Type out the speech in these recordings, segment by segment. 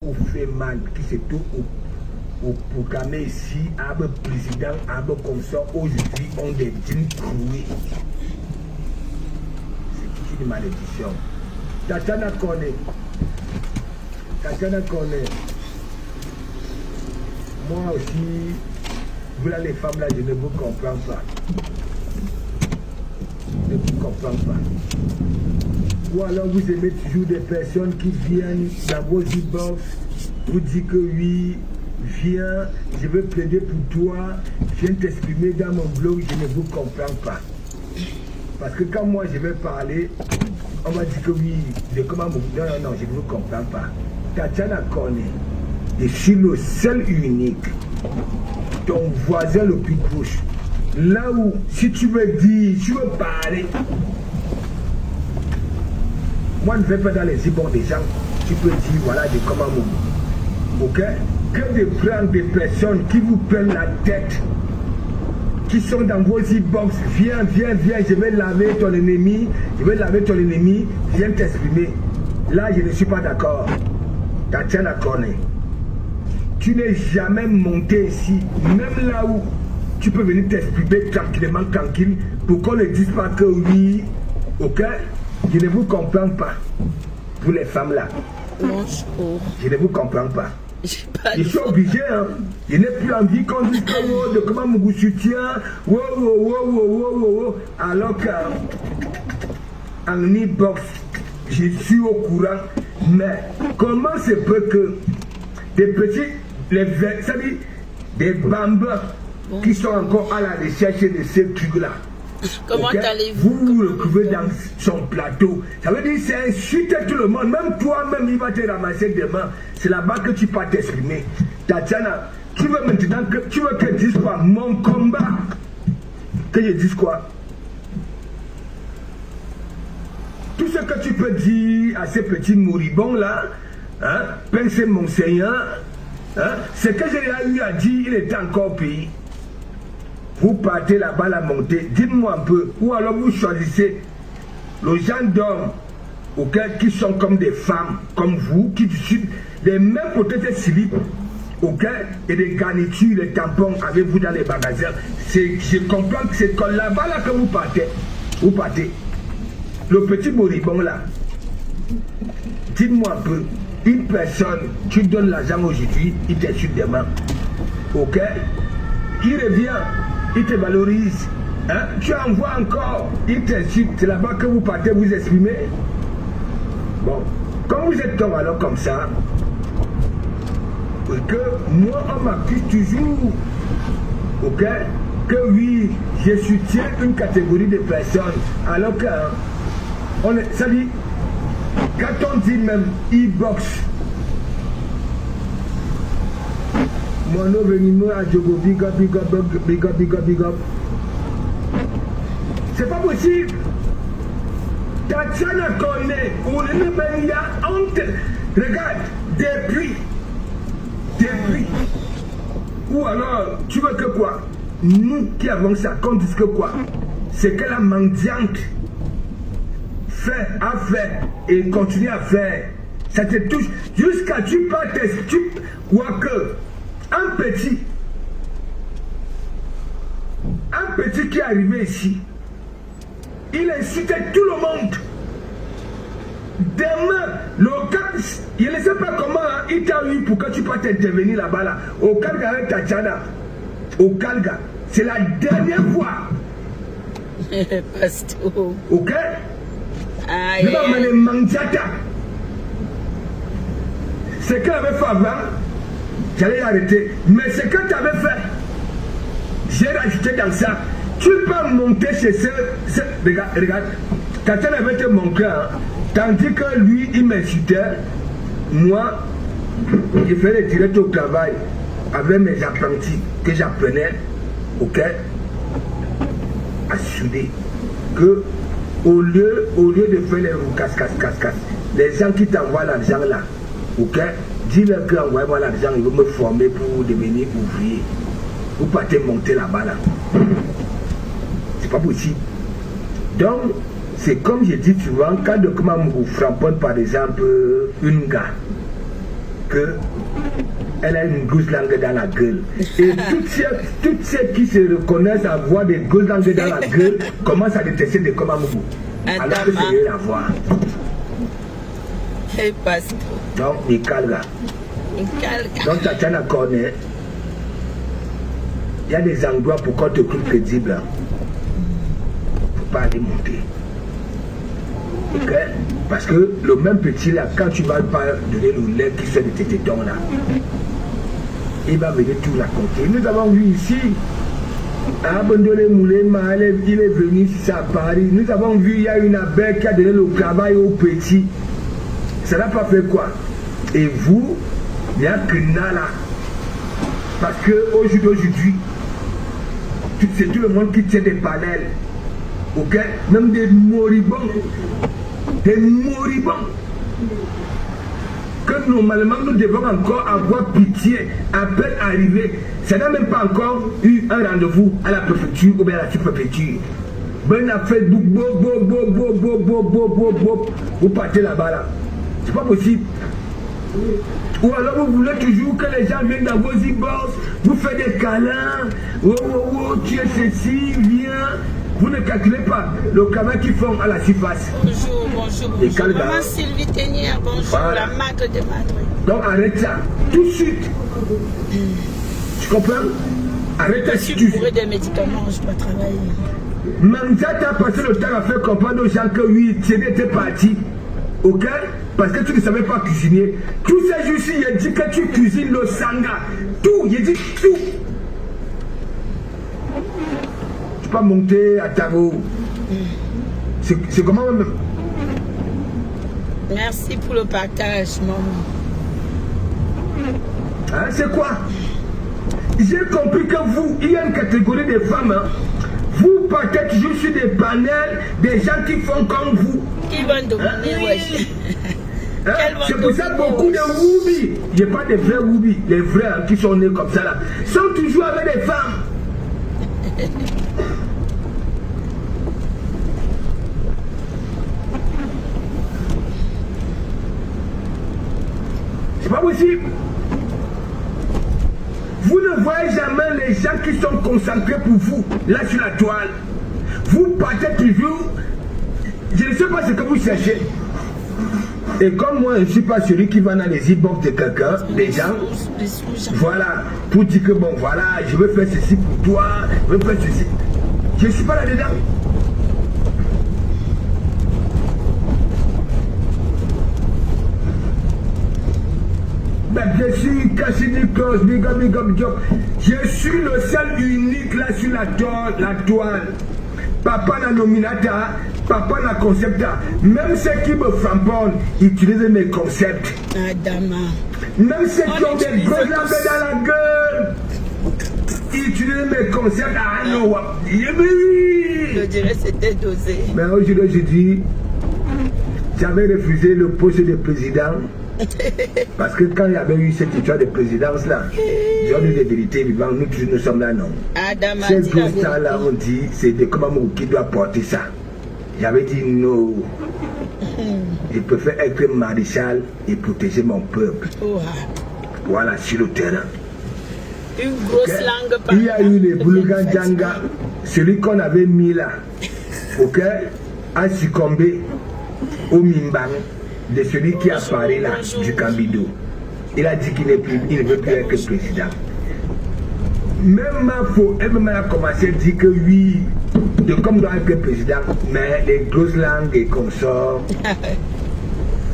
Au fait mal, qui se trouve au programme ici, à le président, à le consort, aujourd'hui, ont des dîmes croués. C'est une malédiction. Tatana connaît. Tatana connaît. Moi aussi, voilà les femmes là, je ne vous comprends pas. Je ne vous comprends pas. Ou alors vous aimez toujours des personnes qui viennent dans vos e-box, vous dites que oui, viens, je veux plaider pour toi, viens t'exprimer dans mon blog, je ne vous comprends pas. Parce que quand moi je vais parler, on va dire que oui, de comment non, non, non, je ne vous comprends pas. Tatiana connaît, je suis le seul unique, ton voisin le plus proche. Là où, si tu veux dire, tu veux parler, moi, je ne vais pas dans les e-bons des gens. Tu peux dire, voilà, de comment vous. Ok? Que de prendre des personnes qui vous prennent la tête, qui sont dans vos e-box. Viens, viens, viens, je vais laver ton ennemi. Je vais laver ton ennemi. Viens t'exprimer. Là, je ne suis pas d'accord. Tatiana connaît. Tu n'es jamais monté ici, même là où tu peux venir t'exprimer tranquillement, tranquille, pour qu'on ne dise pas que oui, ok? Je ne vous comprends pas, vous les femmes là. Bonjour. Je ne vous comprends pas. Je suis obligé, hein. Je n'ai plus envie qu'on dise que oh, de comment on vous soutient, oh, oh, oh, oh, oh, oh, oh. Alors qu'en e-box, je suis au courant. Mais comment se peut que des petits, ça dit, des bambins qui sont encore à la recherche de ces trucs-là. Comment allez-vous? Vous vous retrouvez dans son plateau. Ça veut dire que c'est insulter tout le monde. Même toi-même, il va te ramasser demain. C'est là-bas que tu peux t'exprimer. Tatiana, tu veux maintenant que tu veux que je dise quoi? Mon combat. Que je dise quoi? Tout ce que tu peux dire à ces petits moribonds-là, hein, pensez mon Seigneur, hein, c'est que j'ai eu à dire, il était encore au pays. Vous partez là-bas la montée, dites-moi un peu, ou alors vous choisissez les gens d'hommes qui sont comme des femmes, comme vous, qui utilisent les mêmes peut-être silips, et des garnitures, des tampons avec vous dans les magasins. Je comprends que c'est là-bas là que vous partez. Vous partez. Le petit moribond là, dites-moi un peu, une personne, tu donnes l'argent aujourd'hui, il t'insulte demain. Ok? Il revient. Il te valorise, hein? Tu envoies encore, il t'insulte, c'est là-bas que vous partez vous exprimer. Bon, quand vous êtes comme alors comme ça, que moi on m'accuse toujours, ok, que oui, je soutiens une catégorie de personnes, alors que ça dit, quand on dit même e-box, mon venimeux à Djogo, big up, big up, big up, big up, big up. C'est pas possible. Tatiana connaît, on est même là, honte. Regarde, depuis. Ou alors, tu veux que quoi? Nous qui avons ça, qu'on dise que quoi? C'est que la mendiante a fait et continue à faire. Ça te touche jusqu'à tu partes, ou que. Un petit qui est arrivé ici, il insultait tout le monde. Demain, le cas, il ne sait pas comment il t'a eu pour que tu puisses intervenir là-bas, là, au Kalga avec Tatiana. Au Kalga, c'est la dernière fois. Pasteur. Ok? Aïe. C'est qu'elle avait fait avant. J'allais l'arrêter. Mais ce que tu avais fait, j'ai rajouté dans ça. Tu peux monter chez regarde, Tatiana avait été mon cœur. Tandis que lui, il m'insultait. Moi, je faisais direct au travail avec mes apprentis que j'apprenais, ok, à souder. Que au lieu de faire les roues casse, les gens qui t'envoient l'argent là, ok, dis-leur que envoyez-moi l'argent, ils vont me former pour devenir ouvrier. Vous partez monter là-bas là. C'est pas possible. Donc, c'est comme je dis souvent, quand de comment vous framponne par exemple une gars, que elle a une grosse langue dans la gueule. Et toutes celles qui se reconnaissent avoir des grosses langues dans la gueule commencent à détester des Komamougou. Alors que c'est rien à voir. Et pasteur. Donc, Nikalga. Donc, Tatiana connaît. Il y a des endroits pour qu'on te trouve crédible. Faut pas aller monter. Ok? Parce que le même petit là, quand tu vas pas donner le lait qui fait de tes tétons là, il va venir tout raconter. Nous avons vu ici, à Bondole Moulema, il est venu ici à Paris. Nous avons vu, il y a une abeille qui a donné le travail au petit. Ça n'a pas fait quoi? Et vous, il y a que là. Parce qu'aujourd'hui, c'est tout le monde qui tient des panels. Ok? Même des moribonds. Des moribonds. Que normalement nous devons encore avoir pitié à peine arrivé. Ça n'a même pas encore eu un rendez-vous à la préfecture ou bien à la sous-préfecture. Ben a fait vous partez là-bas là. C'est pas possible. Ou alors vous voulez toujours que les gens viennent dans vos e-boss, vous faites des câlins, tu es ceci, viens. Vous ne calculez pas le travail qu'ils font à la surface. Bonjour. Maman Sylvie Ténière, bonjour, voilà. La marque de Madrid. Donc arrête ça, tout de suite. Tu comprends? Arrête ça. Je suis bourré des médicaments, je dois travailler. Mamza t'a passé le temps à faire comprendre aux gens que oui, Thierry était parti. Ok? Parce que tu ne savais pas cuisiner. Tous ces jours-ci, il a dit que tu cuisines le sanga. Tout, il dit tout. Tu peux pas monter à Taro. C'est comment même? Merci pour le partage, maman. Hein, c'est quoi? J'ai compris que vous, il y a une catégorie de femmes, hein, vous partez toujours sur des panels, des gens qui font comme vous. Qui vont demander, wesh. Hein? C'est pour ça que beaucoup de Woubi, il n'y a pas de vrais Woubi, les vrais hein, qui sont nés comme ça là, sont toujours avec des femmes. C'est pas possible. Vous ne voyez jamais les gens qui sont concentrés pour vous, là sur la toile. Vous partez toujours, je ne sais pas ce que vous cherchez. Et comme moi, je ne suis pas celui qui va dans les e-box de quelqu'un, des gens, voilà, pour dire que bon, voilà, je veux faire ceci pour toi, je veux faire ceci. Je ne suis pas là-dedans. Ben, je suis Cassidy Close, big up job. Je suis le seul unique là sur la toile. Papa n'a nominata, papa n'a concepta. Même ceux qui me frappent utilisent mes concepts. Adama. Même ceux qui ont des grosses lampes dans la gueule utilisent mes concepts. Ah non, je dirais c'était dosé. Mais aujourd'hui, j'avais refusé le poste de président. Parce que quand il y avait eu cette histoire de présidence là, ils ont eu des vérités vivantes, nous sommes là, non. Ces grosses là, on dit, c'est de Komamougou qui doit porter ça. J'avais dit non. Je préfère être maréchal et protéger mon peuple. Voilà, sur le terrain. Une grosse langue par il y a eu les Boulougan Djanga, celui qu'on avait mis là, ok, a succombé au Mimbang de celui qui a parlé là, du Cambido. Il a dit qu'il ne veut plus être président. Même Mafo, elle-même a commencé à dire que oui, de comme doit être président, mais les grosses langues et consorts,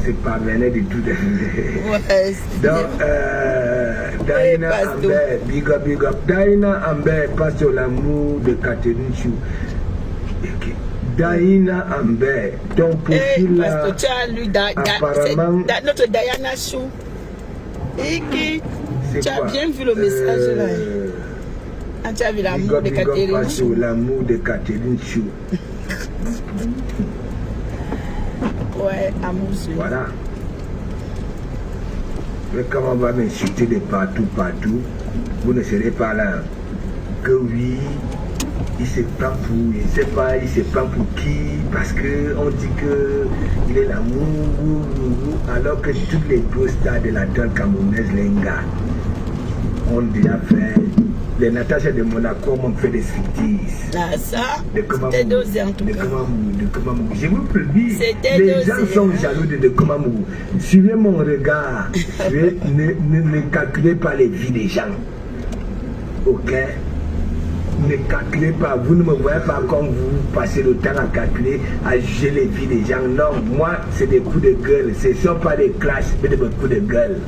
c'est pas venu du tout. Ouais, donc, Daina Amber, big up. Daina Amber passe sur l'amour de Catherine Chou. Daina Amber, ton profil là, apparemment, notre Diana Chou. Et qui, tu as bien vu le message là. Ah, tu as vu l'amour de Catherine Chou. L'amour de Catherine Chou. Ouais, amour. Voilà. Mais quand on va m'insulter de partout, vous ne serez pas là. Que oui, il se prend pour, je ne sais pas, il se prend pour qui, parce qu'on dit qu'il est l'amour, alors que tous les gros stars de la danse camerounaise, les gars, ont déjà fait. Les Natacha de Monaco m'ont fait des striptease. Ah, ça, c'était dosé en tout cas. De Komamou. Je vous prédis, les les gens sont jaloux de Komamou. Suivez mon regard. Ne calculez pas les vies des gens. Ok? Ne calculez pas. Vous ne me voyez pas comme vous passez le temps à calculer, à juger les vies des gens. Non, moi, c'est des coups de gueule. Ce ne sont pas des clashs, mais des coups de gueule.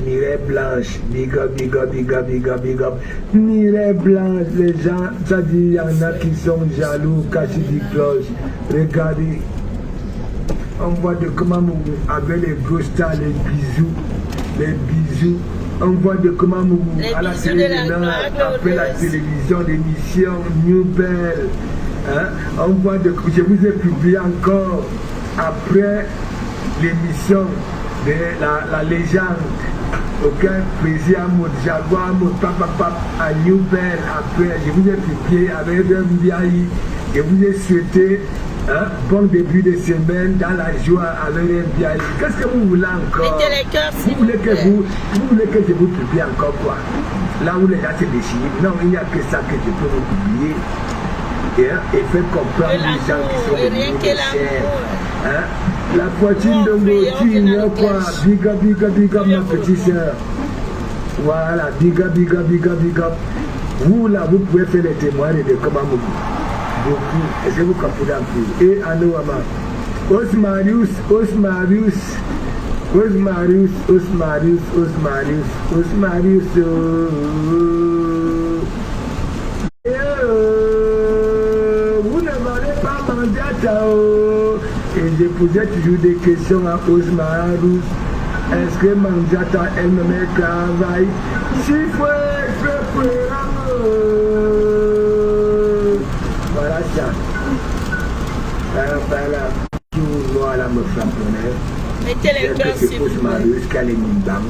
Mireille Blanche, big up, big up, big up, big up, big up. Mireille Blanche, les gens, ça dit, il y en a qui sont jaloux, cachés des cloches. Regardez, on voit de Komamou avec les gros stars, les bisous. On voit de Komamou à la télévision, après la télévision, l'émission New Bell. Hein? On voit de, je vous ai publié encore après l'émission de la légende. Aucun plaisir à mon Jaguar, mon papa à New Bell. Après, je vous ai publié avec un Biaï. Je vous ai souhaité un bon début de semaine dans la joie avec un Biaï. Qu'est-ce que vous voulez encore? Vous voulez que je vous publie encore quoi? Là où les gens se déchirent. Non, il n'y a que ça que je peux vous publier. Et faire comprendre les gens qui sont venus chers. Hein? La fortune de mon tu ignores quoi? Big up ma petite soeur. Voilà, big up. Vous là, vous pouvez faire les témoignages de Komamou. Beaucoup. Est-ce que vous comprenez un peu? Et Anouama. Osmarius. Vous ne m'avez pas mangé à Tao. Et je posais toujours des questions à Osmarus. Est-ce que Manjata elle-même travaille? Si voilà ça. Voilà. Tout noir là me frapponnait. Mettez les cœurs c'est Osmarus qui a les mimbans.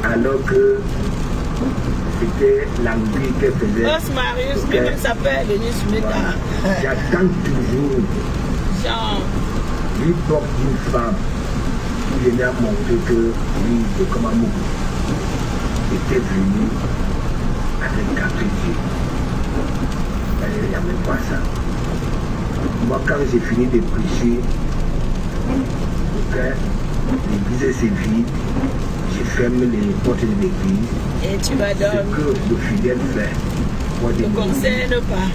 Alors que c'était l'anguille qu'elle faisait. Osmarus, lui-même s'appelle Denis Meta. J'attends toujours. L'époque d'une femme qui venait à montrer que lui, de Komamou, était venu avec 4 yeux. Il n'y a même pas ça. Moi, quand j'ai fini de prêcher, l'église s'est vide, je ferme les portes de l'église. Et tu vas dormir. Ce que le fidèle fait. Ne concerne pas.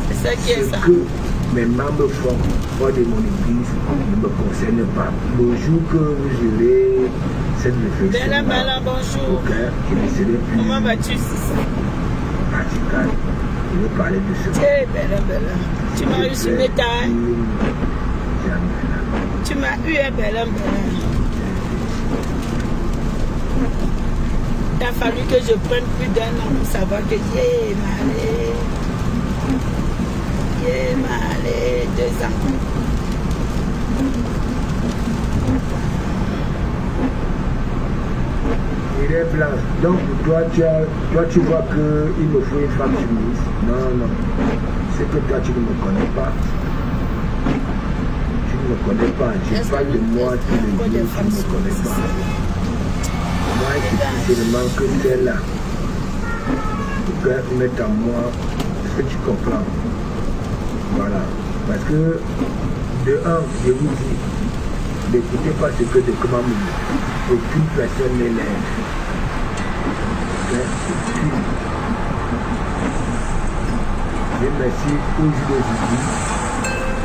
C'est ça qui est ça. Mes membres font hors de mon église ne me concernent pas. Le jour que vous aurez cette réflexion, bonjour. Je ne serai plus. Comment vas-tu? Radical. Je vais parler de ce. Bella. Tu m'as eu sur Meta. Tu m'as eu un Bella. Il a fallu que je prenne plus d'un an pour savoir que j'ai malé 2 ans. Il est blanc. Donc toi tu vois qu'il me faut une femme soumise. Non. C'est que toi tu ne me connais pas. Tu ne me connais pas. Tu parles de moi tous les jours. Tu ne me connais pas. Moi c'est seulement que tu es là. Pour que mettre en moi ce que tu comprends. Voilà. Parce que de un, je vous dis, n'écoutez pas ce que de Komamou. Aucune personne n'est l'air. Et merci aujourd'hui,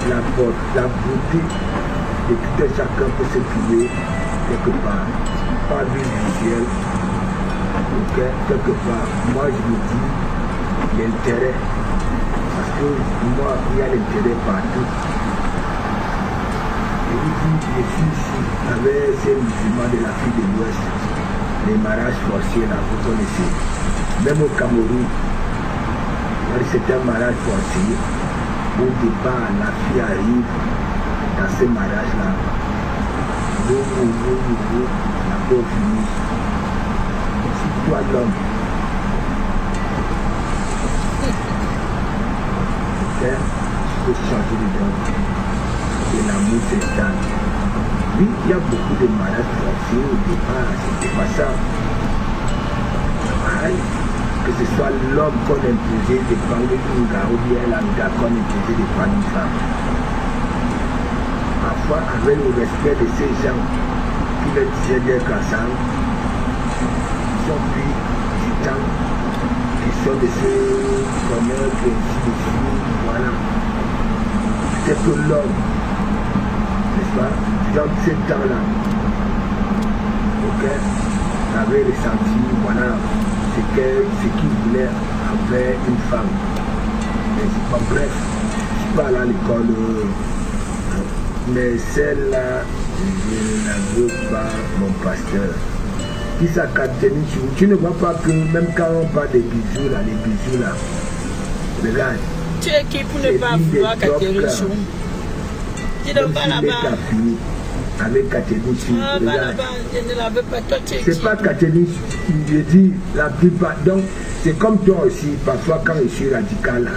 la beauté de tout un chacun peut se trouver quelque part. Pas vue visuelle. Quelque part. Moi je me dis l'intérêt. Parce que moi, il y a l'intérêt partout. Je vous dis, je suis ici avec ces musulmans de l'Afrique de l'Ouest, les mariages forcés là, vous connaissez. Même au Cameroun, c'est un mariage forcé. Au départ, la fille arrive dans ce mariage-là. La pauvre finit. Si toi l'homme, faire, il faut changer de don. Et l'amour s'installe. Oui, il y a beaucoup de malades forcés au départ, c'était pas ça. Que ce soit l'homme qu'on imposait de prendre une gars ou bien la gars qu'on imposait de prendre une femme. Parfois, avec le respect de ces gens qui le disaient d'être ensemble, ils ont pris du temps, qui sont de ceux connaître, ainsi de suite, voilà. C'est que l'homme, n'est-ce pas, dans ce temps-là, ok, avait ressenti, voilà, ce qu'il voulait envers une femme. Mais c'est pas bref, je suis pas allé à l'école, mais celle-là, je ne la veux pas, mon pasteur. Qui ça Catherine, tu ne vois pas que même quand on parle des bijoux là, les bijoux là, regarde. Tu es qui pour ne pas vouloir Catherine Chou? Tu ne vas pas là-bas. Avec Catherine Chou. Ah, là-bas, je ne la veux pas. Toi, tu es qui? C'est pas Catherine Chou, je dis la plupart. Donc, c'est comme toi aussi, parfois quand je suis radical là.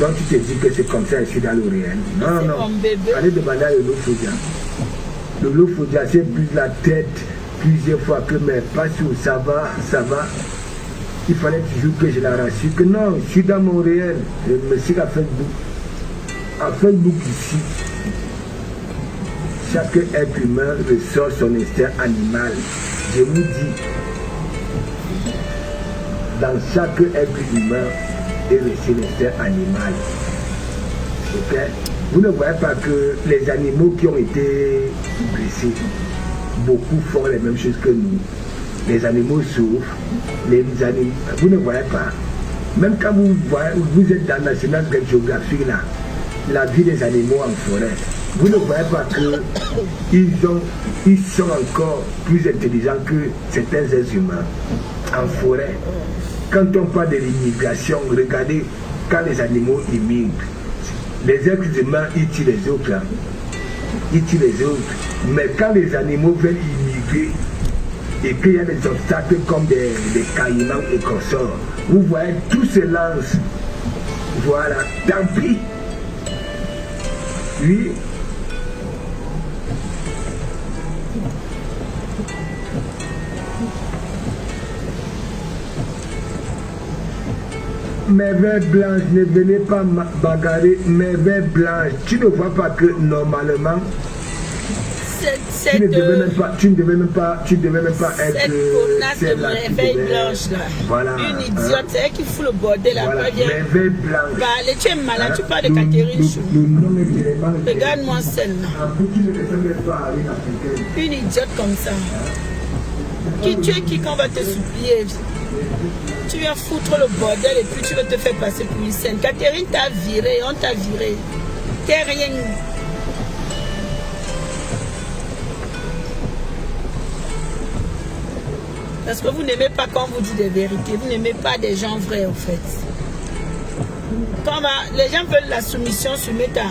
Donc tu te dis que c'est comme ça, je suis dans le réel. Non, non. Allez demander à Lolo Fodia. Lolo Fodia, j'ai bu la tête plusieurs fois que mais pas sûr, ça va, ça va. Il fallait toujours que je la rassure que non, je suis dans mon réel. Je me suis à Facebook. À Facebook ici, chaque être humain ressort son instinct animal. Je vous dis, dans chaque être humain, et c'est l'instinct animal. Ok? Vous ne voyez pas que les animaux qui ont été blessés, beaucoup font les mêmes choses que nous. Les animaux souffrent, vous ne voyez pas. Même quand vous êtes dans National Geographic là, la vie des animaux en forêt, vous ne voyez pas qu'ils sont encore plus intelligents que certains êtres humains en forêt. Quand on parle de l'immigration, regardez, quand les animaux immigrent, les êtres humains, ils tuent les autres. Hein. Ils tuent les autres. Mais quand les animaux veulent immigrer, et qu'il y a des obstacles comme des caïmans et consorts, vous voyez, tout se lance. Voilà, tant pis. Oui. Merveille blanche, ne venez pas bagarrer, merveille blanche. Tu ne vois pas que normalement, tu ne devais même pas être cette merveille blanche là. Voilà, une idiote, c'est elle qui fout le bordel là. Voilà, merveille blanche. Allez, tu es malade, tu parles de Catherine Chou. Regarde-moi celle-là. Une idiote comme ça. Tu es qui qu'on va te supplier? Tu viens foutre le bordel et puis tu veux te faire passer pour une scène. Catherine t'a viré, on t'a viré. T'es rien. Parce que vous n'aimez pas quand on vous dit des vérités. Vous n'aimez pas des gens vrais en fait. Les gens veulent la soumission sur Meta.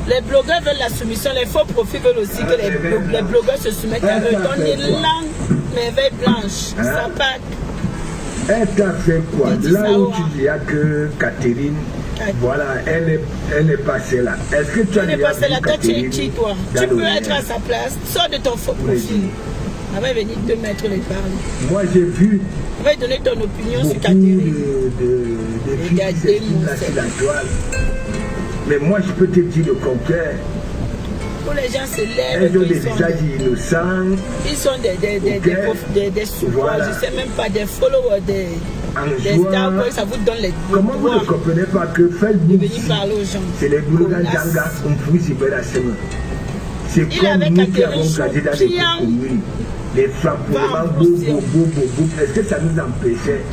Les blogueurs veulent la soumission. Les faux profils veulent aussi que les blogueurs se soumettent à eux. Ton langue, merveille blanche. Ça part. Elle t'a fait quoi? Là où tu dis que Catherine, voilà, elle est passée là. Est-ce que tu as dit là? Toi, tu es qui, toi? Tu peux être à sa place. Sors de ton faux profil. Elle va venir te mettre les parler. Moi, j'ai vu. Elle va donner ton opinion sur Catherine. Regardez sur la toile. Mais moi, je peux te dire le contraire. Pour les gens se lèvent. Elles ont des visages innocents. Ils sont des souverains, voilà. Je ne sais même pas, des followers, des stars, ça vous donne les comment vous ne comprenez pas que Facebook, c'est les blogueurs d'Anga, on peut s'y faire la semaine. C'est comme nous qui avons gardé dans les communes. Les frappements, est-ce que ça nous empêchait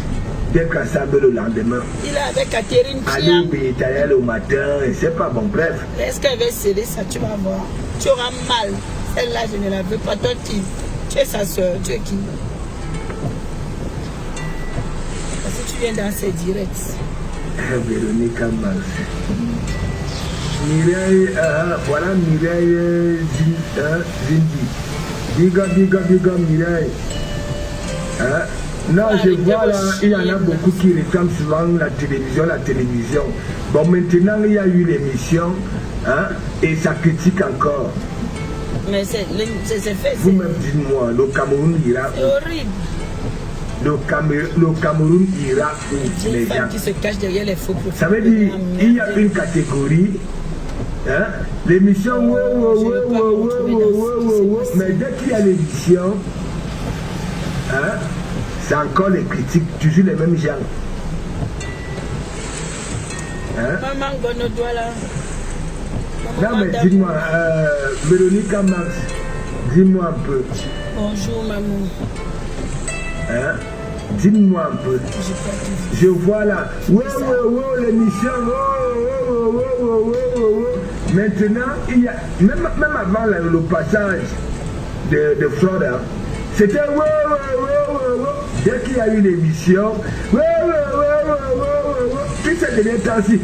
d'être ensemble le lendemain? Il est avec Catherine aller au bétail au matin, c'est pas bon, bref. Est-ce qu'elle va céder ça? Tu vas voir. Tu auras mal. Celle-là, je ne la veux pas. Toi, tu es sa soeur. Tu es qui? Parce que tu viens dans ses directs. Véronique Amas. Mireille, voilà Mireille Zindi. Biga Mireille. Non, je vois là, il y en a beaucoup qui réclament souvent la télévision. Bon, maintenant, il y a eu l'émission, hein, et ça critique encore. Mais c'est fait. Vous-même, dites-moi, le Cameroun ira où? C'est horrible. Le Cameroun ira où? Les femmes qui se cachent derrière les faux profils. Ça veut dire, il y a une catégorie, hein, l'émission, mais dès qu'il y a l'émission, hein, c'est encore les critiques, toujours les mêmes gens. Hein? Maman, bonne doigt là. Non, mais dis-moi, Véronique Max, dis-moi un peu. Bonjour, maman. Hein? Dis-moi un peu. Je vois là, l'émission, Maintenant, il y a, même avant le passage de Florida, c'était dès qu'il y a eu l'émission, puis ces derniers temps-ci,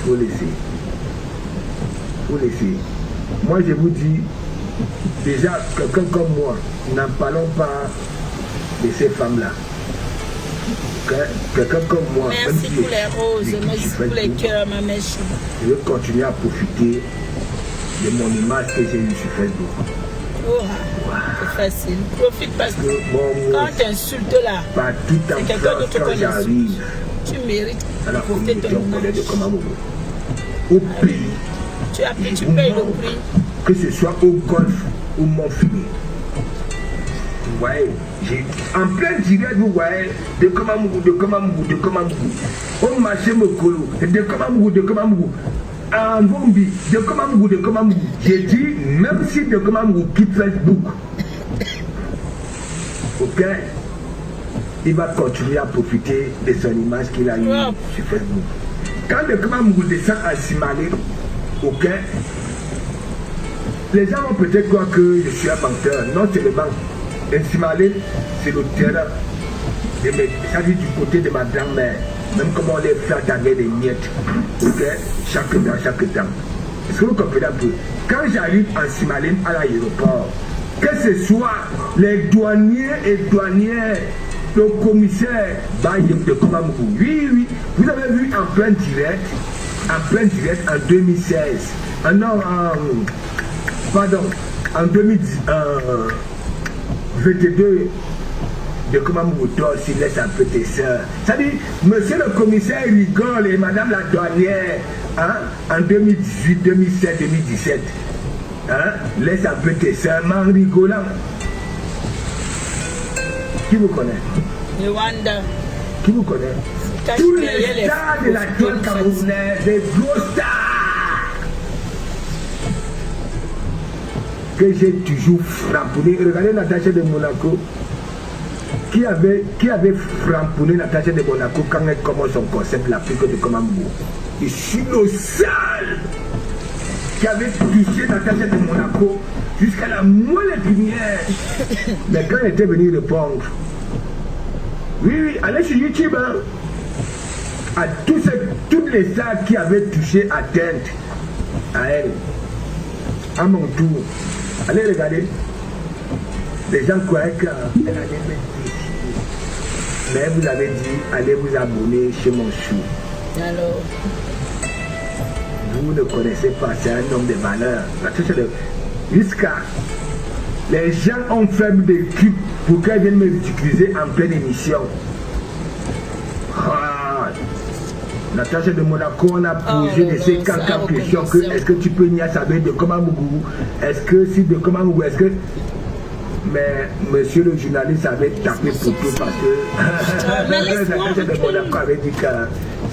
faut laisser. Moi, je vous dis, déjà, quelqu'un comme moi, n'en parlons pas de ces femmes-là. Quelqu'un comme moi, merci pour les roses, merci pour les cœurs, ma mère. Je veux continuer à profiter de mon image que j'ai eue sur Facebook. Oh, c'est facile. Profite parce que quand tu insultes là, c'est quelqu'un d'autre qu'on insulte. Tu mérites de profiter de ton image. Au pays, tu payes le prix. Que ce soit au golf ou Montfini. Vous voyez, en plein direct, vous voyez, de Komamougou. Au marché Mokolo, de Komamougou. En Vombi, de Komamougou. J'ai dit, même si de Komamougou quitte Facebook, ok, il va continuer à profiter de son image qu'il a eue sur Facebook. Quand de Komamougou descend à Simalé, ok, les gens vont peut-être croire que je suis un menteur. Non, c'est le banc. Et Simalé, c'est le terrain. Ça dit du côté de ma grand-mère. Même comment on les fait avec des miettes. Ok, chaque temps. Est-ce que vous comprenez un peu? Quand j'arrive en Simalé à l'aéroport, que ce soit les douaniers et douanières, le commissaire de Komamougou. Oui, vous avez vu en plein direct en 2016. En 2022, de Komamougou s'il laisse un peu tes soeurs. Ça dit, monsieur le commissaire rigole et madame la douanière, hein, en 2018, 2007, 2017, hein, laisse un peu tes soeurs, en rigolant. Qui vous connaît? Rwanda. Qui vous connaît? Tous les stars de la toile camerounaise, des gros stars que j'ai toujours frappé. Regardez Natacha de Monaco. Qui avait framponné Natacha de Monaco quand elle commence son concept, l'Afrique de Komamougou. Je suis le seul qui avait touché Natacha de Monaco jusqu'à la moelle épinière. Mais quand elle était venue répondre, oui, allez sur YouTube, hein, à toutes les stars qui avaient touché atteinte à elle, à mon tour, allez regarder. Les gens croyaient qu'elle allait me décider. Mais vous avez dit, allez vous abonner chez mon chou. Alors, vous ne connaissez pas, c'est un homme de valeur. Jusqu'à les gens ont fait des clips pour qu'elle vienne me ridiculiser en pleine émission. Natacha de Monaco, on a posé ces quelques questions. Est-ce que tu peux nier saber de Komamougou? Est-ce que si de Komamougou, est-ce que. Mais monsieur le journaliste avait tapé pour tout parce que Natacha de Monaco avait dit que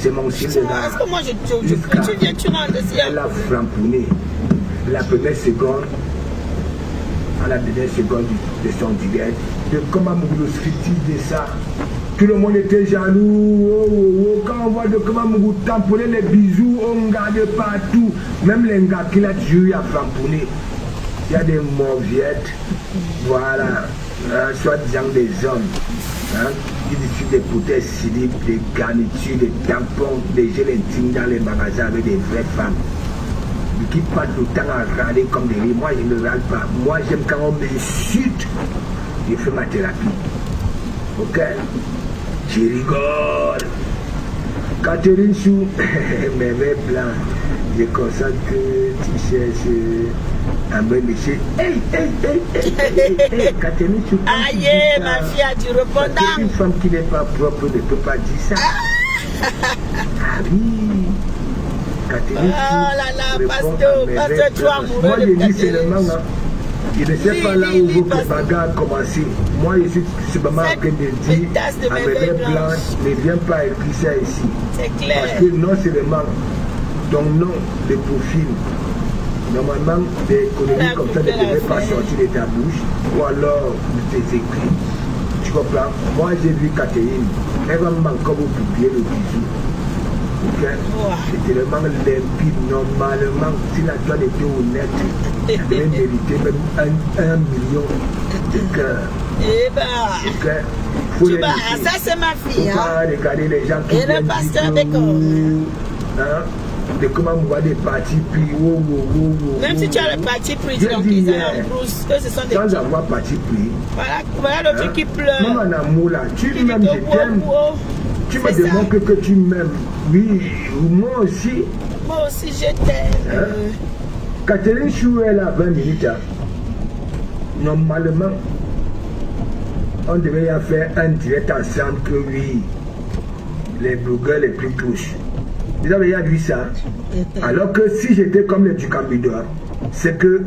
c'est mon style de l'art. est-ce que moi je tu viens, tu rentres ici? Elle a framponné la première seconde, à la dernière seconde de son direct, de Komamougou, le scriptif de ça. Tout le monde était jaloux. Quand on voit de Komamougou tamponner les bisous, on garde partout. Même les gars qui l'ont toujours eu à framponner. Il y a des mauviettes, voilà, soi-disant des hommes, hein, qui discutent des bouteilles siliques, des garnitures, des tampons, des gels intimes dans les magasins avec des vraies femmes. qui passe le temps à râler comme des riz. Moi, je ne râle pas. Moi, j'aime quand on m'insulte. Je fais ma thérapie. Ok? Je rigole. Catherine Chou, mes mains blancs. Je constate que tu cherches à me lécher. Hey, Catherine Chou. Aïe, ma fille a du répondant. Une femme qui n'est pas propre ne peut pas dire ça. Ah oui. Catherine Chou. Oh là là, pasteur, tu es amoureux de Catherine. Moi, je dis seulement, hein. Je ne sais pas là où votre bagarre a commencé. Moi, je suis simplement en train de dire à mes mains blanches, ne viens pas écrire ça ici. C'est clair. Parce que non seulement ton nom de profil, normalement, des économies comme ça ne devaient pas sortir de ta bouche, ou alors de tes écrits. Tu comprends? Moi, j'ai vu Catherine, elle va m'encore vous publier le bisou. Okay. C'est tellement limpide. Normalement, si la donne était honnête, elle devait mériter même 1 million de cœurs. Eh ben, ça c'est ma fille. Faut pas regarder les gens qui et le pasteur d'accord. De comment on voit des partis pris. Même si tu as le parti pris, donc ils ont brousse, que ce sont des sans avoir parti pris. Voilà le truc qui pleure. Même en amour là, tu m'aimes, je t'aime. Tu me demandes que tu m'aimes. Oui, moi aussi. Moi aussi, je t'aime. Catherine Chou est là 20 minutes. Hein. Normalement, on devait y faire un direct ensemble que oui, les blogueurs les plus touches. Vous avez déjà vu ça. Alors que si j'étais comme les Ducambidor, c'est que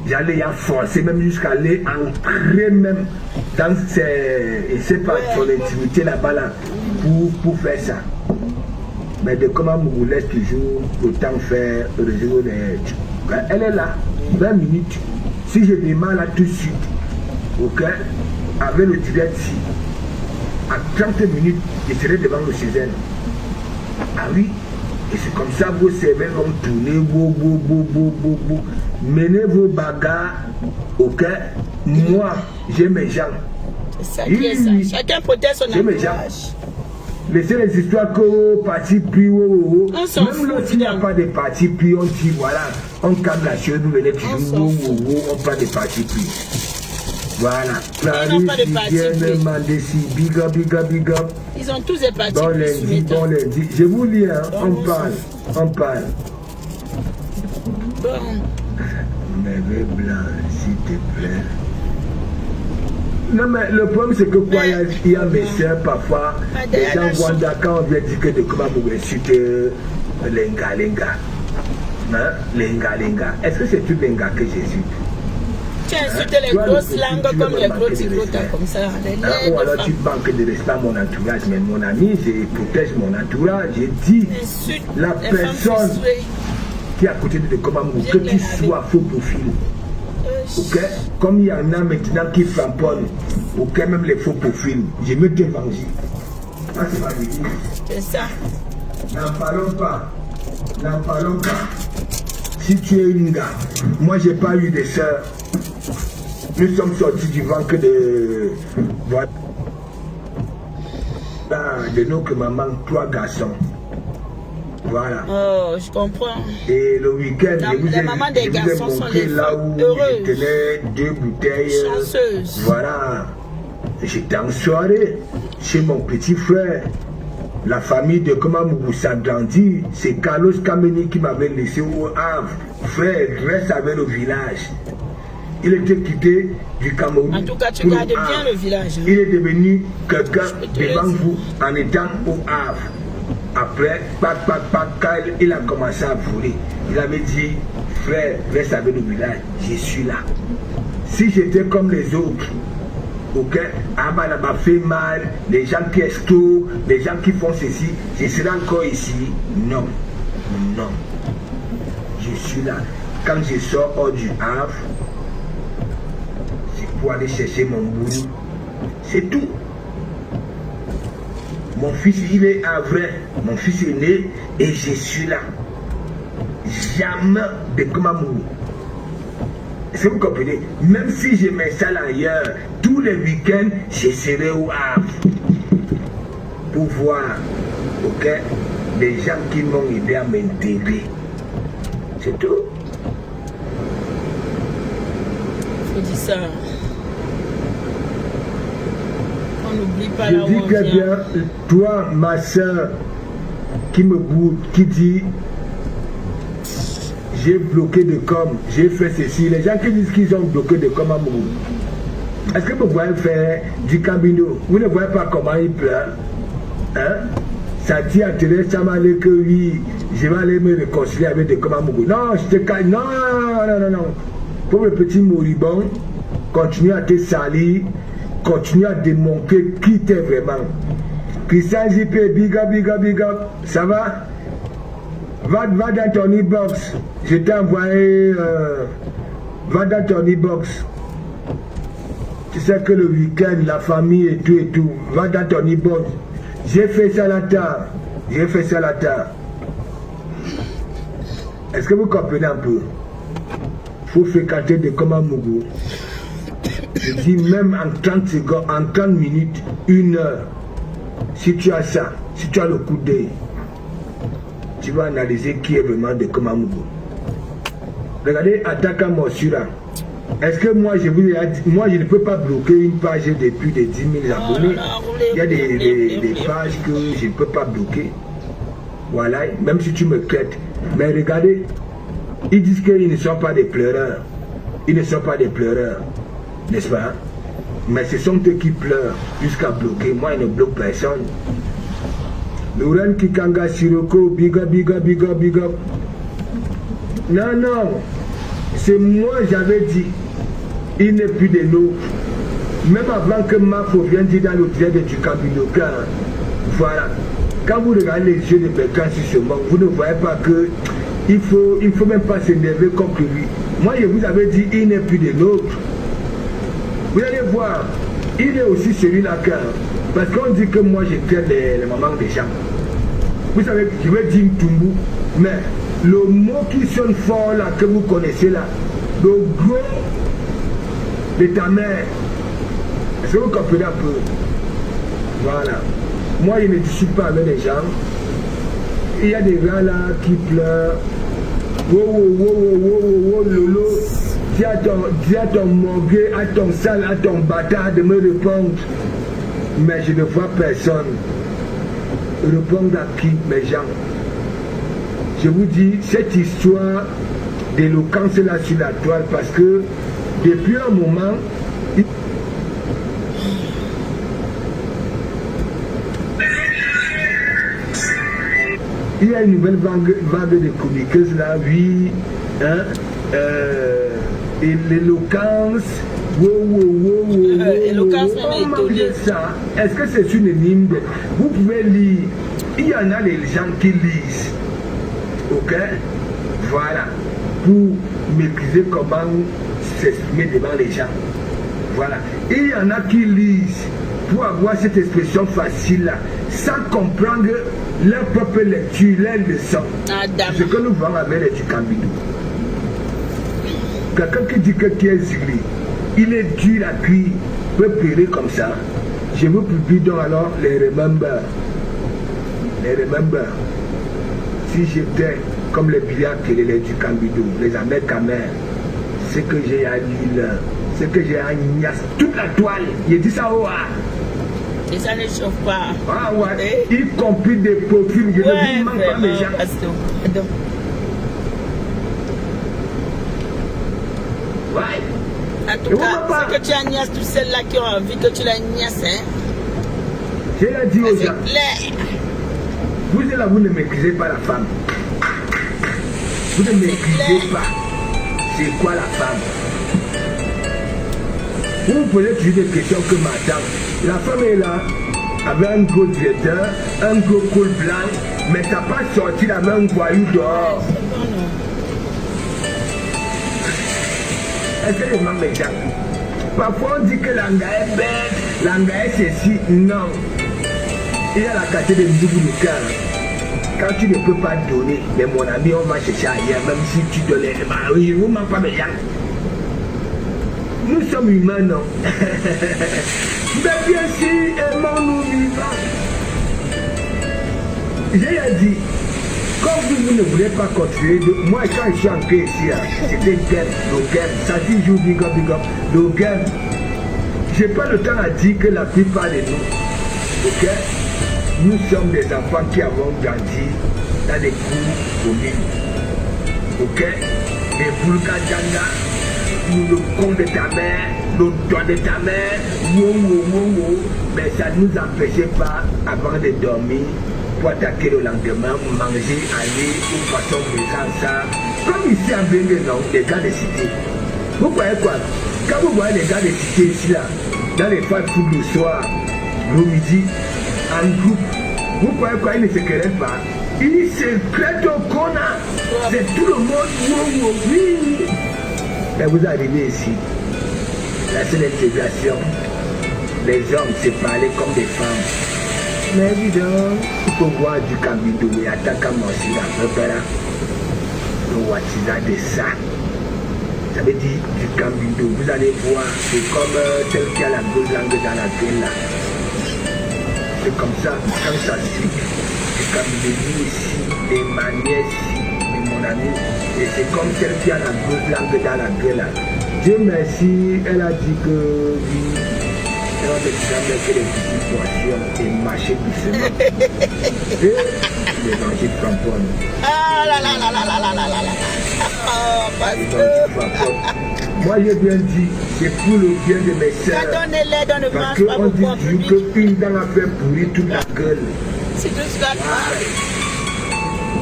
j'allais y forcer même jusqu'à aller entrer même dans ses, je sais pas, son intimité là-bas là, pour faire ça. Mais de comment vous laisse toujours autant faire réseau les... Elle est là, 20 minutes. Si je démarre là tout de suite, ok, avec le direct ici, à 30 minutes, je serai devant le Césaire. Ah oui, et c'est comme ça vos serveurs vont tourner, menez vos bagarres, ok. Moi, j'ai mes gens. C'est ça qui est ça. Chacun protège son entourage. Laissez les histoires que parti pris, même l'autre il n'y a pas de parti pris, on dit voilà, on calme la chose, vous venez toujours, on prend des partis pris. Voilà. Ils n'ont pas de parti pris. Big up. Ils ont tous des partis bon pris. Bon lundi. Je vous lis, hein, on parle. Bon. Mais blanc, s'il te plaît. Non, mais le problème, c'est que quoi, il y a mes soeurs, parfois, les gens voient quand on vient dire que de comment vous insultez Lenga. Hein? Lenga. Est-ce que c'est tout Lenga que j'insulte? Tu insultes les grosses langues comme les gros ticotas, comme ça. Ou alors tu manques de respect à mon entourage, mais mon ami, je protège mon entourage. J'ai dit, la personne qui est à côté de comment que tu sois faux profil. Ok, comme il y en a maintenant qui frapponnent, ok, même les faux profils, je me dévangé. C'est ça. N'en parlons pas. Si tu es une gars, moi j'ai pas eu de soeurs. Nous sommes sortis du ventre de. Voilà. De notre maman, 3 garçons. Voilà. Oh, je comprends. Et le week-end, je vous ai montré là où je tenais 2 bouteilles. Chanceuse. Voilà. J'étais en soirée chez mon petit frère. La famille de comment vous s'agrandit, c'est Carlos Kameni qui m'avait laissé au Havre. Frère, reste avec le village. Il était quitté du Cameroun. En tout cas, tu gardes bien le village. Hein. Il est devenu quelqu'un devant vous en étant au Havre. Après, quand il a commencé à voler, il avait dit, frère, reste avec le village, je suis là. Si j'étais comme les autres, ok, Abba m'a fait mal, les gens qui extorquent, les gens qui font ceci, je serai encore ici. Non. Je suis là. Quand je sors hors du Havre, c'est pour aller chercher mon boulot. C'est tout. Mon fils, il est havrais, mon fils est né et je suis là. Jamais de Kamamou. Est-ce que vous comprenez? Même si je m'installe ailleurs, tous les week-ends, je serai au Havre pour voir, ok, les gens qui m'ont aidé à m'intégrer. C'est tout. faut dire ça. On n'oublie pas Je là où dis on très vient. bien, toi, ma soeur, qui me boude, qui dit j'ai bloqué de com, j'ai fait ceci. Les gens qui disent qu'ils ont bloqué de com à Mougou. Est-ce que vous voyez faire du camino? Vous ne voyez pas comment il pleure? Hein? Ça dit à Télé Chamalé que oui, je vais aller me réconcilier avec des com à Mougou. Non, je te caille. Non, non, non, non. Pour le petit moribond, continue à te salir, continue à démontrer qui t'es vraiment. Christian JP, big up, big up, big up. Ça va? Va dans ton e-box. Je t'ai envoyé. Va dans ton e-box. Tu sais que le week-end, la famille et tout. Va dans ton e-box. J'ai fait ça la tard. J'ai fait ça la tard. Est-ce que vous comprenez un peu? Il faut fréquenter des commandes Mougou. Je dis même en 30 secondes, en 30 minutes, 1 heure. Si tu as ça, si tu as le coup d'œil, tu vas analyser qui est vraiment de Komamougou. Regardez Ataka Morsura. Est-ce que moi je vous ai dit, moi je ne peux pas bloquer une page de plus de 10 000 abonnés. Il y a des pages que je ne peux pas bloquer. Voilà, même si tu me crètes. Mais regardez, ils disent qu'ils ne sont pas des pleureurs. Ils ne sont pas des pleureurs, n'est-ce pas? Mais ce sont eux qui pleurent jusqu'à bloquer. Moi, je ne bloque personne. Lauren Kikanga Siroko, big up, big up, big up, big up. Non, non. C'est moi, j'avais dit, il n'est plus de l'eau. Même avant que Mafo vienne dire dans le direct du Kabiloka, voilà. Quand vous regardez les yeux de Bécan sur ce monde, vous ne voyez pas que il faut même pas s'énerver contre lui. Moi, je vous avais dit, il n'est plus de l'autre. Vous allez voir, il est aussi celui-là parce qu'on dit que moi, je traite les mamans des gens. Vous savez, je vais dire Tumbu, mais le mot qui sonne fort là, que vous connaissez là, le gros de ta mère, est-ce que vous comprenez un peu? Voilà. Moi, je ne discute pas avec les gens. Il y a des gens là qui pleurent. Wow, lolo. Dis à ton morgue, à ton sale, à ton bâtard de me répondre. Mais je ne vois personne. Répondre à qui, mes gens? Je vous dis, cette histoire d'éloquence là sur la toile, parce que depuis un moment, il y a une nouvelle vague de comiqueuses là, oui, hein, et l'éloquence, comment j'ai ça? Est-ce que c'est une énigme? Vous pouvez lire, il y en a les gens qui lisent, ok, voilà, pour maîtriser comment s'exprimer devant les gens, voilà, il y en a qui lisent pour avoir cette expression facile là, sans comprendre leur propre lecture, leur leçon. Ce que nous voyons avec les Tukambidou. Quelqu'un qui dit que qui est zigli, il est dur à cuire, peut pleurer comme ça. Je vous publie donc alors les remember. Les remember. Si j'étais comme les billards et les Tukambidou, les Américains, c'est que j'ai à l'île, c'est que j'ai à Nias, toute la toile. Il dit ça au et ça ne chauffe pas. Ah ouais, y compris des profils, je ne vous manque pas mes gens. Ouais. En tout cas, c'est que tu as niasse, toutes celles-là qui ont envie que tu la niasses, hein. Je l'ai dit aux gens. Clair. Vous êtes là, vous ne maîtrisez pas la femme. Vous ne maîtrisez pas c'est quoi la femme. Vous vous posez toujours des questions que madame. La femme est là, avec un gros directeur, un gros col blanc, mais t'as pas sorti la main voyou dehors. Est-ce que les mamans les gens? Parfois on dit que l'anga est bête, l'anga est ceci. Non. Il y a la qualité de double de cœur. Quand tu ne peux pas donner, mais mon ami, on va chercher ailleurs, même si tu donnes. Je ne vous manque pas mes gens. Nous sommes humains, non? Mais bien sûr, aimons-nous vivants. J'ai dit, Comme vous ne voulez pas continuer, moi quand je suis entré ici, c'était game, le game. Ça dit joue big up, le game. Je n'ai pas le temps à dire que la plupart de nous, ok, nous sommes des enfants qui avons grandi dans des cours communes. Ok, les Boulkadjanga, le con de ta mère, le doigt de ta mère, mais ça ne nous empêchait pas avant de dormir pour attaquer le lendemain, manger, aller, ou façon faisant ça. Comme ici en Benguenon, les gars de cité. Vous voyez quoi? Quand vous voyez les gars de cité ici, là, dans les fêtes foot le soir, le midi, en groupe, vous voyez quoi? Ils ne se querellent pas. Ils se crêtent au connard. C'est tout le monde. Oui. Mais vous arrivez ici, la seule intégration, les hommes se parlaient comme des femmes. Mais évidemment, il faut voir du Cambido et attaquer mon sida, le Watiza de ça. Ça veut dire du Cambido. Vous allez voir, c'est comme celle qui a la grosse langue dans la gueule là. C'est comme ça, quand ça se dit, du Cambido ici, des manières ici, et mon ami. Et c'est comme celle qui a la grosse langue dans la gueule là. Dieu merci, elle a dit que oui. Elle a décidé que les petites portions et marcher doucement. Et les manger de tampon. Ah là là là là là là là là là. Oh, parce moi j'ai bien dit, c'est pour le bien de mes sœurs. Donnez-les dans le parce qu'on dit toujours qu'une dent a fait pourrir toute la gueule. C'est tout cela.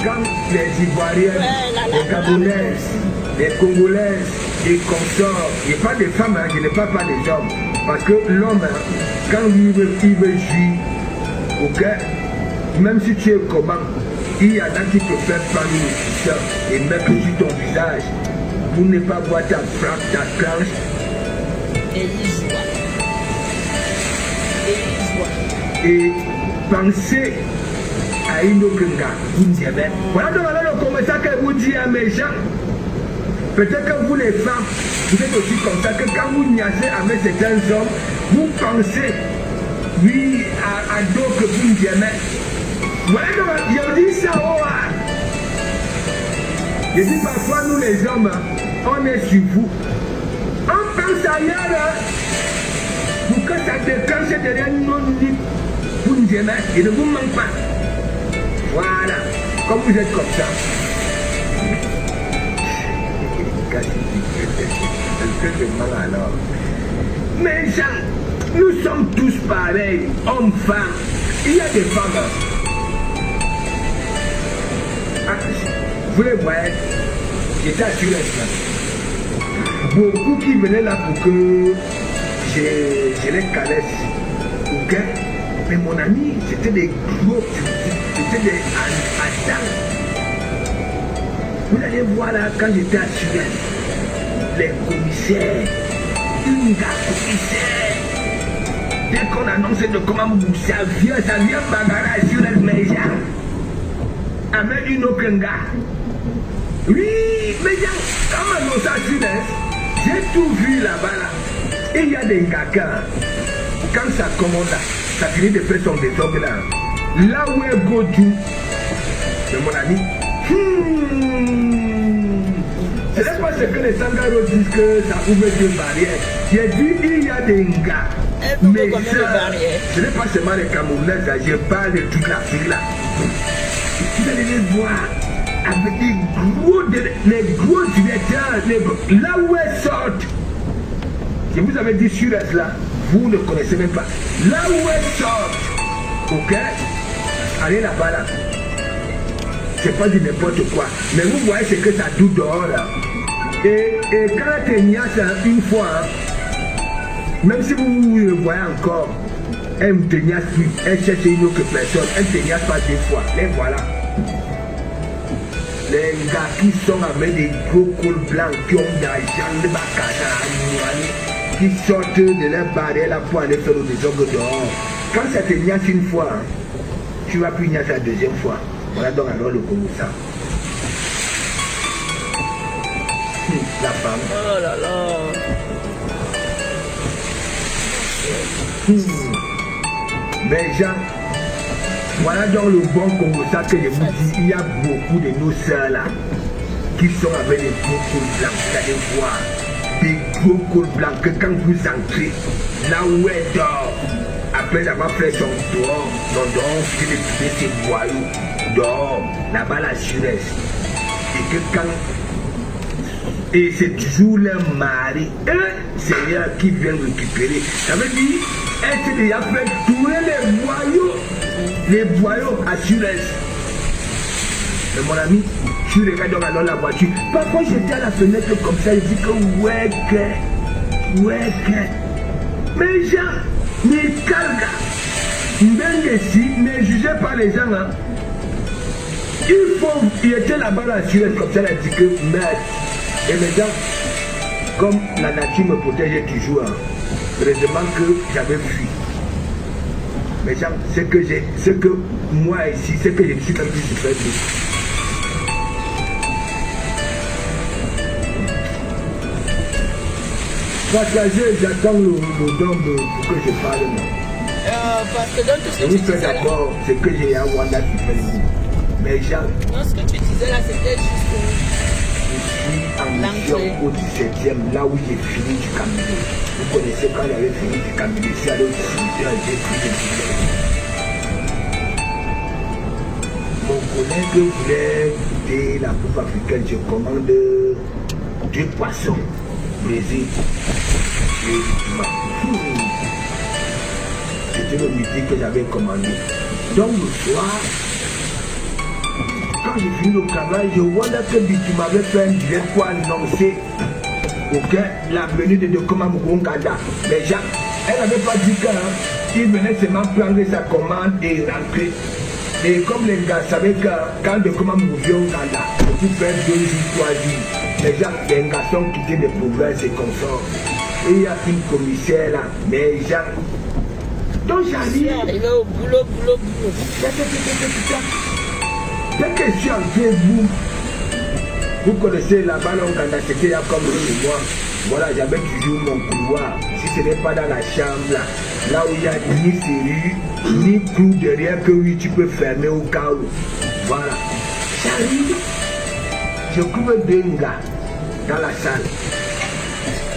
Quand les Ivoiriens, les Gabonaises, les Congolaises, les consorts, il n'y a pas de femmes, je ne parle pas des hommes. Parce que l'homme, quand il veut jouir, ok, même si tu es comment, il y en a qui te fait prendre le t-shirt et mettre sur ton visage pour ne pas voir ta frappe, ta clanche. Et il joue. Et penser à une autre gars, vous me dites, voilà donc le commentaire que vous dites à mes gens. Peut-être que vous les femmes, vous êtes aussi comme ça, que quand vous niaisez avec certains hommes, vous pensez, oui, à d'autres que vous aimez. Voilà donc, je dis ça, je dis parfois, nous les hommes, on est sur vous. On pense ailleurs, pour que ça déclenche derrière nous, vous nous aimez, et ne vous manque pas. Voilà, comme vous êtes comme ça. Alors. Mais Jean, nous sommes tous pareils, hommes, femmes. Il y a des femmes. Vous les voyez, j'étais à Tunis. Beaucoup qui venaient là pour que je les caresse. Ok? Mais mon ami, c'était des gros, c'était des Adam. Vous allez voir là, quand j'étais à Tunis, les commissaires, une gars commissaire, dès qu'on annonce de comment ça vient bagarre sur les maisons, avec une autre gars. Oui, mais quand on annonce à Tunis, j'ai tout vu là-bas là. Et il y a des gars, quand ça commande là, ça finit de faire son désordre là. Là où est Godou, c'est mon ami. Ce n'est pas ce que les Sangaros disent que ça ouvre une barrière. J'ai dit il y a des gars. Mais ça, ce n'est pas seulement les Camerounais, je parle de toute l'Afrique là. Vous allez les voir avec les gros directeurs, là où elles sortent. Je vous avais dit sur là, vous ne connaissez même pas. Là où elles sortent, ok, allez là-bas là. C'est pas du n'importe quoi. Mais vous voyez ce que ça doute dehors là. Et quand elle te niasse une fois, même si vous le voyez encore, elle ne te niasse plus. Elle cherche une autre personne. Elle ne te niasse pas deux fois. Les voilà. Les gars qui sont avec des gros cols blancs qui ont d'argent, de bacana, qui sortent de leur barrière là pour aller faire le désordre dehors. Quand ça te niasse une fois, tu vas plus niasse la deuxième fois. Voilà donc alors le Congo ça. La femme. Oh là là. Mais Jean, Voilà donc le bon Congo, ça que je vous dis, il y a beaucoup de nos sœurs là qui sont avec des gros cols blancs, vous allez voir, des gros cols blancs que quand vous entrez, là où elle dort, après avoir fait son dehors, il de trouver ses boyaux dehors, là-bas la Suez. Et que quand, et c'est toujours leur mari, un Seigneur qui vient récupérer. Ça veut dire, elle s'est déjà fait tourner les boyaux à Suez. Mais mon ami, tu regardes donc alors la voiture. Parfois j'étais à la fenêtre comme ça, je dis que ouais que. Mais les gens, mais calga, ici, ne jugez pas les gens. Hein. Il était là-bas la Suez comme ça, il a dit que merde. Et les gens, comme la nature me protégeait toujours, hein, heureusement que j'avais fui. Mais gens, ce que moi ici, c'est que je me suis même plus super bien. Partagez, j'attends le don pour que je parle. Parce que dans tout ce que tu disais là... d'accord, c'est que j'ai un Wanda qui fait le coup. Mais Jean... Non, ce que tu disais là, c'était juste... Je suis en mission au 17e, là où j'ai fini du Cameroun. Vous connaissez quand j'avais fini du Cameroun, je suis allé au 18e, j'ai pris le billet. Mon collègue voulait goûter la coupe africaine, je commande 2 poissons. Brésil, c'était le midi que j'avais commandé. Donc le soir, quand j'ai fini le travail, je vois là que tu m'avais fait un direct pour annoncer la venue de Dokoma Mugongada. Mais Jacques, elle n'avait pas dit qu'il venait seulement prendre sa commande et rentrer. Et comme les gars savaient que quand Dokoma Mugongada, on peut faire 2 jours, 3 jours. Les gens, les garçons quittent des provinces et consorts. Et il y a une commissaire là, mais les gens. Donc j'arrive. Arrivé au boulot. Dès que je suis entré, vous connaissez là-bas, c'était il y a comme chez moi. Voilà, j'avais toujours mon couloir. Si ce n'est pas dans la chambre là où il n'y a ni serrure, ni clou derrière que oui, tu peux fermer au cas où. Voilà. J'arrive. Je trouve 2 gars dans la salle.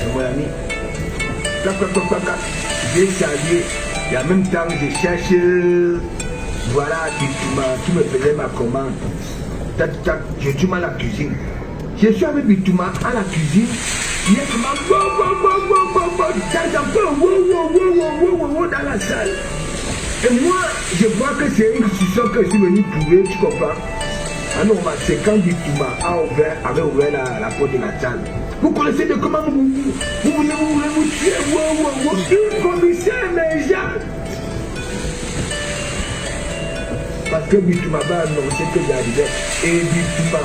Et mon ami, j'ai salué. Et en même temps, je cherche, voilà, qui me faisait ma commande. Je suis à la cuisine. Je suis avec Bitouma à la cuisine. Il y a comme dans la salle. Et moi, je crois que c'est une discussion que je suis venu trouver, tu comprends? Ah non, c'est quand Bitouma avait ouvert la porte de la salle. Vous connaissez de comment vous voulez vous tuer, une commissaire, mais jamais. Parce que Bitouma va annoncer que j'arrivais. Et Bitouma,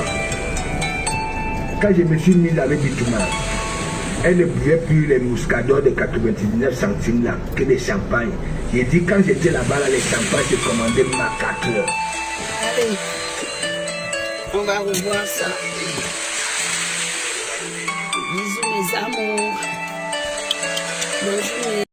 quand je me suis mis avec Bitouma, elle ne buvait plus les mouscadors de 99 centimes là, que des champagnes. J'ai dit quand j'étais là-bas, là, les champagnes, j'ai commandé ma 4 heures. Allez, on va revoir ça. Bisous mes amours. Bonjour.